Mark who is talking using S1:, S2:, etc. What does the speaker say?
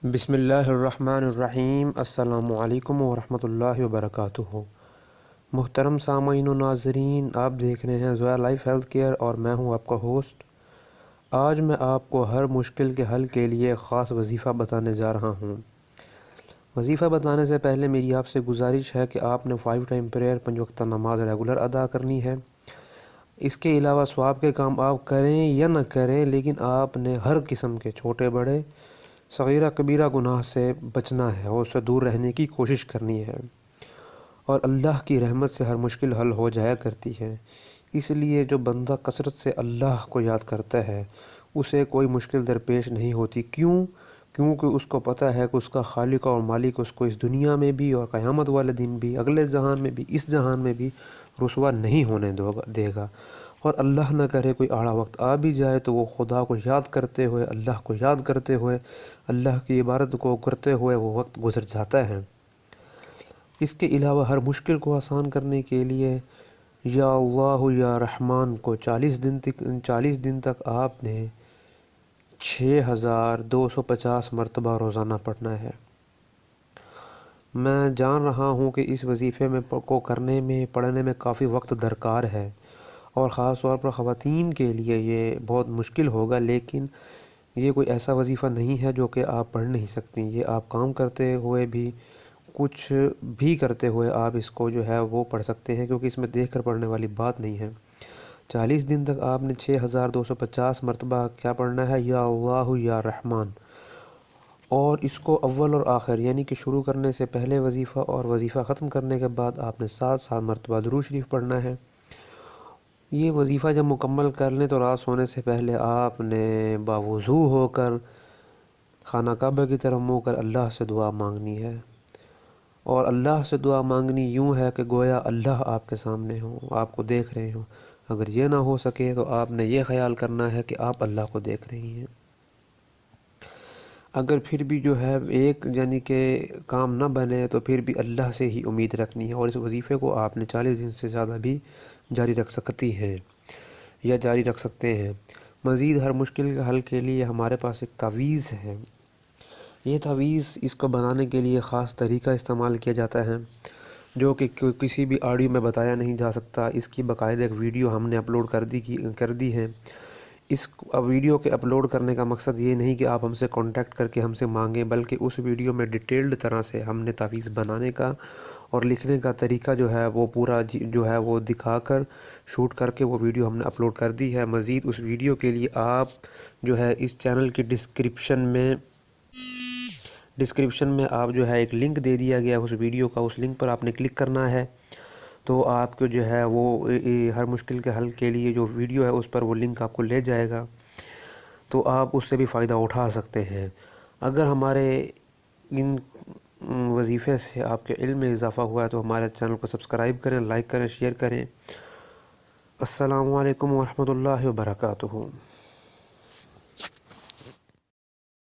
S1: بسم اللہ الرحمن الرحیم۔ السلام علیکم ورحمۃ اللہ وبرکاتہ۔ محترم سامعین و ناظرین، آپ دیکھ رہے ہیں زویا لائف ہیلتھ کیئر اور میں ہوں آپ کا ہوسٹ۔ آج میں آپ کو ہر مشکل کے حل کے لیے ایک خاص وظیفہ بتانے جا رہا ہوں۔ وظیفہ بتانے سے پہلے میری آپ سے گزارش ہے کہ آپ نے 5 ٹائم پریئر 5 وقتہ نماز ریگولر ادا کرنی ہے۔ اس کے علاوہ ثواب کے کام آپ کریں یا نہ کریں، لیکن آپ نے ہر قسم کے چھوٹے بڑے صغیرہ کبیرہ گناہ سے بچنا ہے اور اس سے دور رہنے کی کوشش کرنی ہے، اور اللہ کی رحمت سے ہر مشکل حل ہو جایا کرتی ہے۔ اس لیے جو بندہ کثرت سے اللہ کو یاد کرتا ہے اسے کوئی مشکل درپیش نہیں ہوتی۔ کیونکہ اس کو پتہ ہے کہ اس کا خالق اور مالک اس کو اس دنیا میں بھی اور قیامت والے دن بھی، اگلے جہان میں بھی، اس جہان میں بھی رسوا نہیں ہونے دے گا۔ اور اللہ نہ کرے کوئی آڑا وقت آ بھی جائے تو وہ خدا کو یاد کرتے ہوئے، اللہ کو یاد کرتے ہوئے، اللہ کی عبادت کو کرتے ہوئے وہ وقت گزر جاتا ہے۔ اس کے علاوہ ہر مشکل کو آسان کرنے کے لیے یا اللہ یا رحمان کو 40 دن تک آپ نے 6250 مرتبہ روزانہ پڑھنا ہے۔ میں جان رہا ہوں کہ اس وظیفے کو کرنے میں، پڑھنے میں کافی وقت درکار ہے، اور خاص طور پر خواتین کے لیے یہ بہت مشکل ہوگا، لیکن یہ کوئی ایسا وظیفہ نہیں ہے جو کہ آپ پڑھ نہیں سکتی۔ یہ آپ کام کرتے ہوئے بھی، کچھ بھی کرتے ہوئے آپ اس کو جو ہے وہ پڑھ سکتے ہیں، کیونکہ اس میں دیکھ کر پڑھنے والی بات نہیں ہے۔ 40 دن تک آپ نے 6250 مرتبہ کیا پڑھنا ہے؟ یا اللہ یا رحمان۔ اور اس کو اول اور آخر، یعنی کہ شروع کرنے سے پہلے وظیفہ اور وظیفہ ختم کرنے کے بعد آپ نے 7 مرتبہ درود شریف پڑھنا ہے۔ یہ وظیفہ جب مکمل کر لیں تو رات سونے سے پہلے آپ نے باوضو ہو کر خانہ کعبہ کی طرف منہ کر اللہ سے دعا مانگنی ہے، اور اللہ سے دعا مانگنی یوں ہے کہ گویا اللہ آپ کے سامنے ہوں، آپ کو دیکھ رہے ہوں۔ اگر یہ نہ ہو سکے تو آپ نے یہ خیال کرنا ہے کہ آپ اللہ کو دیکھ رہی ہیں۔ اگر پھر بھی جو ہے ایک یعنی کہ کام نہ بنے تو پھر بھی اللہ سے ہی امید رکھنی ہے، اور اس وظیفے کو آپ نے 40 دن سے زیادہ بھی جاری رکھ سکتی ہیں یا جاری رکھ سکتے ہیں۔ مزید ہر مشکل کے حل کے لیے ہمارے پاس ایک تعویذ ہے۔ یہ تعویذ، اس کو بنانے کے لیے خاص طریقہ استعمال کیا جاتا ہے جو کہ کسی بھی آڈیو میں بتایا نہیں جا سکتا۔ اس کی باقاعدہ ایک ویڈیو ہم نے اپلوڈ کر دی ہے۔ اس ویڈیو کے اپلوڈ کرنے کا مقصد یہ نہیں کہ آپ ہم سے کانٹیکٹ کر کے ہم سے مانگیں، بلکہ اس ویڈیو میں ڈیٹیلڈ طرح سے ہم نے تعویذ بنانے کا اور لکھنے کا طریقہ جو ہے وہ پورا جو ہے وہ دکھا کر، شوٹ کر کے وہ ویڈیو ہم نے اپلوڈ کر دی ہے۔ مزید اس ویڈیو کے لیے آپ جو ہے اس چینل کی ڈسکرپشن میں آپ جو ہے ایک لنک دے دیا گیا اس ویڈیو کا، اس لنک پر آپ نے کلک کرنا ہے تو آپ کو جو ہے وہ ہر مشکل کے حل کے لیے جو ویڈیو ہے اس پر وہ لنک آپ کو لے جائے گا، تو آپ اس سے بھی فائدہ اٹھا سکتے ہیں۔ اگر ہمارے ان وظیفے سے آپ کے علم میں اضافہ ہوا ہے تو ہمارے چینل کو سبسکرائب کریں، لائک کریں، شیئر کریں۔ السلام علیکم ورحمۃ اللہ وبرکاتہ۔